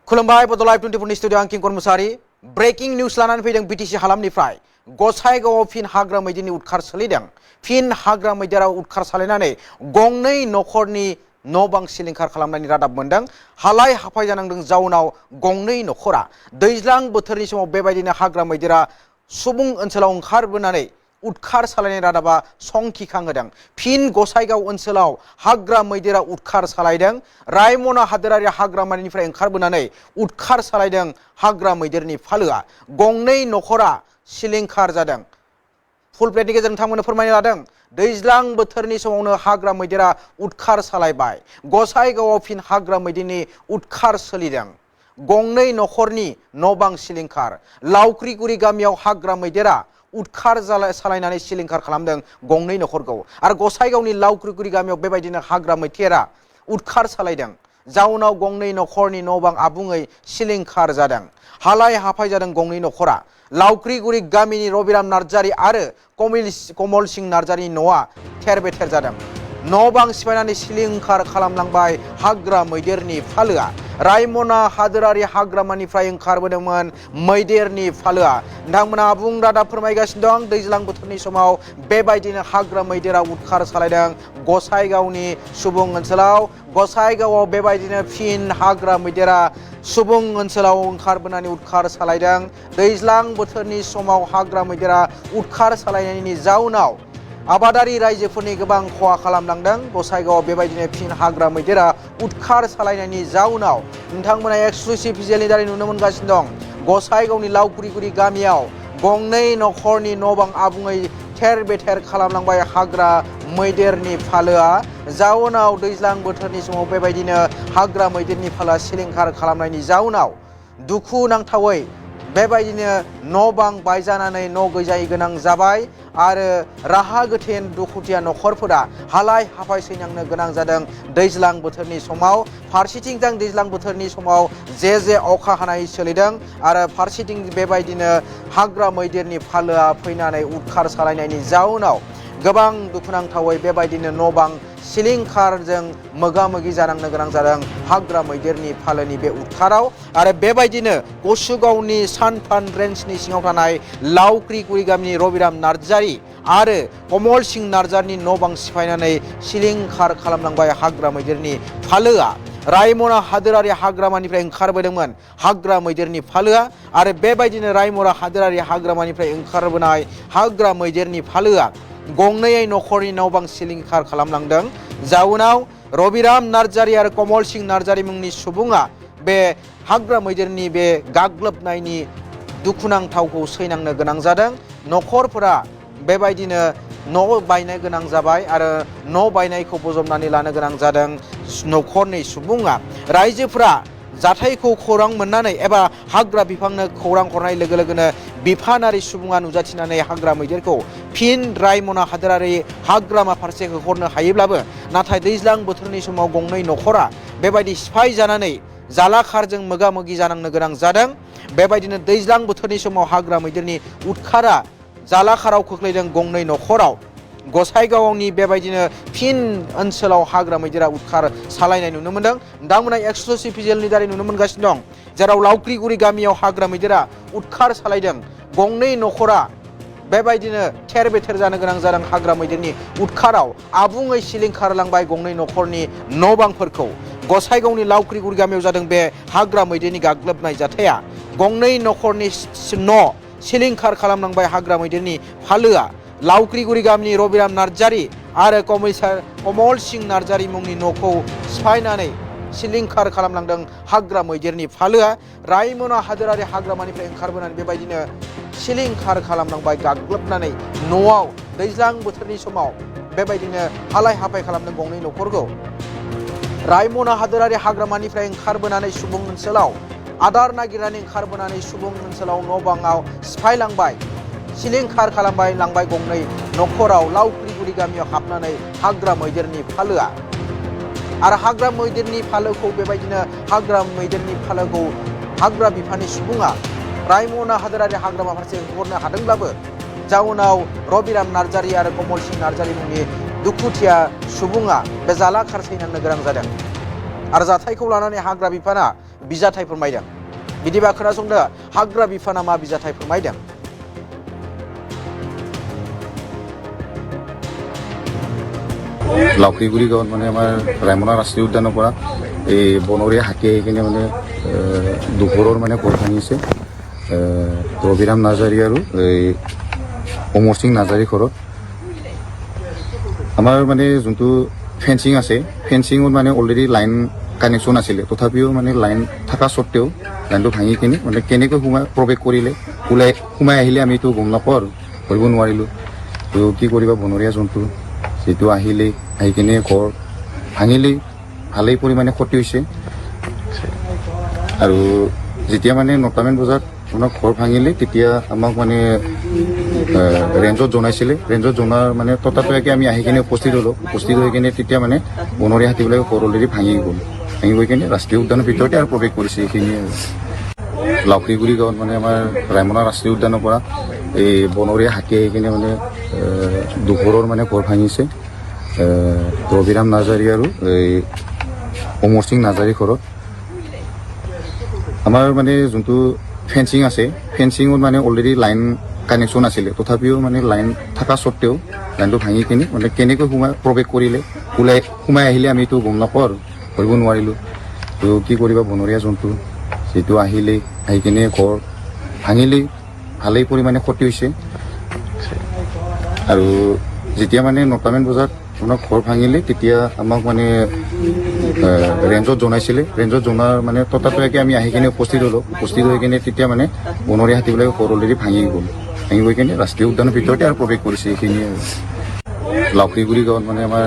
खुलुमबाय बड' लाइभ 24 नि स्टुडिअ' आं किंकर मुसाहारि ब्रेकिं निउस लानानै फैदों बिटिसि हालामनिफ्राय गसाइगावआव फिन हाग्रा मैदेरनि उदखार सोलिदों। फिन हाग्रा मैदेरा उदखार सालायनानै गंनै नखरनि न' बां सिलिंखार खालामनायनि रादाब मोनदों। हालाय हाफाय जानांदों जाउनाव गंनै नखरा दैज्लां बोथोरनि समाव बेबायदिनो हाग्रा मैदेरा सुबुं ओनसोलाव ओंखारबोनानै उदखार सालायनाय रादाबा संखिखांहोदों। फिन गसाइगाव ओनसोलाव हाग्रा मैदेरा उदखार सालायदों। रायमना हादोरारि हाग्रामानिफ्राय ओंखारबोनानै उदखार सालायदों हाग्रा मैदेरनि फालोआ। गंनै नखरा सिलिंखार जादों। फुल प्लेटनि गेजेरजों नोंथांमोननो फोरमायनो लादों। दैज्लां बोथोरनि समावनो हाग्रा मैदेरा उदखार सालायबाय। गसाइगावआव फिन हाग्रा मैदेरनि उदखार सोलिदों। गंनै नखरनि न' बां सिलिंखार। लावख्रिगुरि गामियाव हाग्रा मैदेरा उदखार सालायनानै सिलिंखार खालामदों गंनै नखरखौ। आरो गसाइगावनि लावख्रिगुरि गामियाव बेबायदिनो हाग्रा मैदेरा उदखार सालायदों। जाउनाव गंनै नखरनि न' बां आबुङै सिलिंखार जादों। हालाय हाफाय जादों गंनै नखरा। लावख्रिगुरि गामिनि रबिराम नार्जारि आरो कमल सिं नार्जारिनि न'आ थेर बेथेर जादों। न' बां सिफायनानै सिलिंखार खालामलांबाय हाग्रा मैदेरनि फालोआ। रायमना हादोरारि हाग्रामानिफ्राय ओंखारबोदोंमोन मैदेरनि फालोआ। नोंथांमोना आबुं रादाब फोरमायगासिनो दं। दैज्लां बोथोरनि समाव बेबायदिनो हाग्रा मैदेरा उदखार सालायदों गसाइगावनि सुबुं ओनसोलाव। गसाइगावआव बेबायदिनो फिन हाग्रा मैदेरा सुबुं ओनसोलाव ओंखारबोनानै उदखार सालायदों। दैज्लां बोथोरनि समाव हाग्रा मैदेरा उदखार सालायनायनि जाउनाव आबादारि रायजोफोरनि गोबां खहा खालामलांदों। गसाइगावआव बेबायदिनो फिन हाग्रा मैदेरा उदखार सालायनायनि जाउनाव नोंथांमोना एक्सक्लुसिभ भिजुएलनि दारै नुनो मोनगासिनो दं। गसाइगावनि लावख्रिगुरि गामियाव गंनै नखरनि न' बां आबुङै थेर बेथेर खालामलांबाय हाग्रा मैदेरनि फालोआ। जाउनाव दैज्लां बोथोरनि समाव बेबायदिनो हाग्रा मैदेरनि फालोआ सिलिंखार खालामनायनि जाउनाव दुखु नांथावै बेबायदिनो न' बां बायजानानै न' गैजायै गोनां जाबाय आरो राहा गोथेन दुखुथिया नखरफोरा हालाय हाफाय सैनांनो गोनां जादों दैज्लां बोथोरनि समाव। फारसेथिं दैज्लां बोथोरनि समाव जे अखा हानाय सोलिदों आरो फारसेथिं बेबायदिनो हाग्रा मैदेरनि फालोआ फैनानै उदखार सालायनायनि जाउनाव गोबां दुखुनांथावै बेबायदिनो न' बां सिलिंखारजों मोगा मोगि जानांनो गोनां जादों हाग्रा मैदेरनि फालोनि बे उदखाराव। आरो बेबायदिनो कसुगावनि सानफान रेन्जनि सिङाव थानाय लावख्रिगुरि गामिनि रबिराम नार्जारि आरो कमल सिं नार्जारिनि न' बां सिफायनानै सिलिंखार खालामलांबाय हाग्रा मैदेरनि फालोआ। रायमना हादोरारि हाग्रामानिफ्राय ओंखारबोदोंमोन हाग्रा मैदेरनि फालोआ आरो बेबायदिनो रायमना हादोरारि हाग्रामानिफ्राय ओंखारबोनाय हाग्रा मैदेरनि फालोआ गंनै नखरनि न' बां सिलिंखार खालामलांदों। जाउनाव रबिराम नार्जारि आरो कमल सिं नार्जारि मुंनि सुबुङा बे हाग्रा मैदेरनि बे गाग्लोबनायनि दुखुनांथावखौ सैनांनो गोनां जादों। नखरफोरा बेबायदिनो न' बायनो गोनां जाबाय आरो न' बायनायखौ बजबनानै लानो गोनां जादों नखरनि सुबुङा। रायजोफोरा जाथायखौ खौरां मोननानै एबा हाग्रा बिफाननो खौरां हरनाय लोगो लोगोनो बिफानारि सुबुङा नुजाथिनानै हाग्रा मैदेरखौ फिन रायमना हादोरारि हाग्रामा फारसे होहरनो हायोब्लाबो नाथाय दैज्लां बोथोरनि समाव गंनै नखरा बेबायदि सिफाय जानानै जालाखारजों मोगा मोगि जानांनो गोनां जादों। बेबायदिनो दैज्लां बोथोरनि समाव हाग्रा मैदेरनि उदखारा जालाखाराव खोख्लैदों गंनै नखराव। गसाइगावनि बेबायदिनो फिन ओनसोलाव हाग्रा मैदेरा उदखार सालायनाय नुनो मोनदों। नोंथांमोना एक्सक्लुसिभ भिजुएलनि दारै नुनो मोनगासिनो दं। जेराव लावख्रिगुरि गामियाव हाग्रा मैदेरा उदखार सालायदों। गंनै नखरा बेबायदिनो थेर बेथेर जानो गोनां जादों हाग्रा मैदेरनि उदखाराव। आबुङै सिलिंखार लांबाय गंनै नखरनि न' बांफोरखौ। गसाइगावनि लावख्रिगुरि गामियाव जादों बे हाग्रा मैदेरनि गाग्लोबनाय जाथाया। गंनै नखरनि न' सिलिंखार खालामलांबाय हाग्रा मैदेरनि फालोआ। लावख्रिगुरि गामिनि रबिराम नार्जारि आरो कमल सिं नार्जारि मुंनि न'खौ सिफायनानै सिलिंखार खालामलांदों हाग्रा मैदेरनि फालोआ। रायमना हादोरारि हाग्रामानिफ्राय ओंखारबोनानै बेबायदिनो सिलिंखार खालामलांबाय गाग्लोबनानै न'आव दैज्लां बोथोरनि समाव बेबायदिनो हालाय हाफाय खालामदों गंनै नखरखौ। रायमना हादोरारि हाग्रामानिफ्राय ओंखारबोनानै सुबुं ओनसोलाव आदार नागिरनानै ओंखारबोनानै सुबुं ओनसोलाव न' बाङाव सिफायलांबाय सिलिंखार खालामबाय लांबाय गंनै नखराव लावख्रिगुरि गामियाव हाबनानै हाग्रा मैदेरनि फालोआ। आरो हाग्रा मैदेरनि फालोखौ बेबायदिनो हाग्रा मैदेरनि फालोखौ हाग्रा बिफाननि सुबुङा रायमना हादोरारि हाग्रामा फारसे हरनो हादोंब्लाबो जाउनाव रबिराम नार्जारि आरो कमल सिं नार्जारि मुंनि दुखुथिया सुबुङा बे जालाखार सैनांनो गोनां जादों। आरो जाथायखौ लानानै हाग्रा बिफाना बिजाथाय फोरमायदों बिदिबा खोनासंदो हाग्रा बिफाना मा बिजाथाय फोरमायदों लावखिগুৰি গাঁৱত মানে আমাৰ ৰায়মনা ৰাষ্ট্ৰীয় উদ্যানৰ পৰা এই বনৰীয়া হাতী আহি কিনে মানে দুপৰৰ মানে ঘৰ ভাঙিছে ৰবিৰাম নাৰ্জাৰী আৰু এই অমৰ সিং নাৰ্জাৰী ঘৰত আমাৰ মানে যোনটো ফেন্সিং আছে ফেন্সিঙত মানে অলৰেডি লাইন কানেকশ্যন আছিলে তথাপিও মানে লাইন থকা স্বত্তেও লাইনটো ভাঙি কিনে মানে কেনেকৈ প্ৰৱেশ কৰিলে সোমাই আহিলে আমি এইটো গম নাপাওঁ আৰু কৰিব নোৱাৰিলোঁ তো কি কৰিবা বনৰীয়া জন্তু যেটো আহিলে আহি কিনে ঘৰ ভাঙিলেই ভালেই পৰিমাণে ক্ষতি হৈছে আৰু যেতিয়া মানে 9টামান বজাত আপোনাৰ ঘৰ ভাঙিলে তেতিয়া আমাক মানে ৰেঞ্জত জনাইছিলে ৰেঞ্জত জনাৰ মানে ততাতৈয়াকৈ আমি আহি কিনে উপস্থিত হ'লোঁ উপস্থিত হৈ কিনে তেতিয়া মানে বনৰীয়া হাতীবিলাকে ঘৰ অলৰেডি ভাঙি গৈ কিনে ৰাষ্ট্ৰীয় উদ্যানৰ ভিতৰতে আৰু প্ৰৱেশ কৰিছে এইখিনিয়ে লাউখিগুৰি গাঁৱত মানে আমাৰ ৰায়মনা ৰাষ্ট্ৰীয় উদ্যানৰ পৰা এই বনৰীয়া হাতী আহি কিনে মানে দুপৰৰ মানে ঘৰ ভাঙিছে ৰবিৰাম নাৰ্জাৰী আৰু এই অমৰ সিং নাৰ্জাৰী ঘৰত আমাৰ মানে যোনটো ফেন্সিং আছে ফেন্সিঙত মানে অলৰেডি লাইন কানেকশ্যন আছিলে তথাপিও মানে লাইন থকা স্বত্তেও লাইনটো ভাঙি কিনে মানে কেনেকৈ প্ৰৱেশ কৰিলে সোমাই আহিলে আমি এইটো গম নাপাওঁ আৰু কৰিব নোৱাৰিলোঁ তো কি কৰিবা বনৰীয়া জন্তু যেটো আহিলে আহি কিনে ঘৰ ভাঙিলেই ভালেই পৰিমাণে ক্ষতি হৈছে আৰু যেতিয়া মানে 9টামান বজাত আপোনাৰ ঘৰ ভাঙিলে তেতিয়া আমাক মানে ৰেঞ্জত জনাইছিলে ৰেঞ্জত জনাৰ মানে ততাতৈয়াকৈ আমি আহি কিনে উপস্থিত হ'লোঁ উপস্থিত হৈ কিনে তেতিয়া মানে বনৰীয়া হাতীবিলাকে ঘৰ অলৰেডি ভাঙি গৈ কিনে ৰাষ্ট্ৰীয় উদ্যানৰ ভিতৰতে আৰু প্ৰৱেশ কৰিছে এইখিনিয়ে লাউখিগুৰি গাঁৱত মানে আমাৰ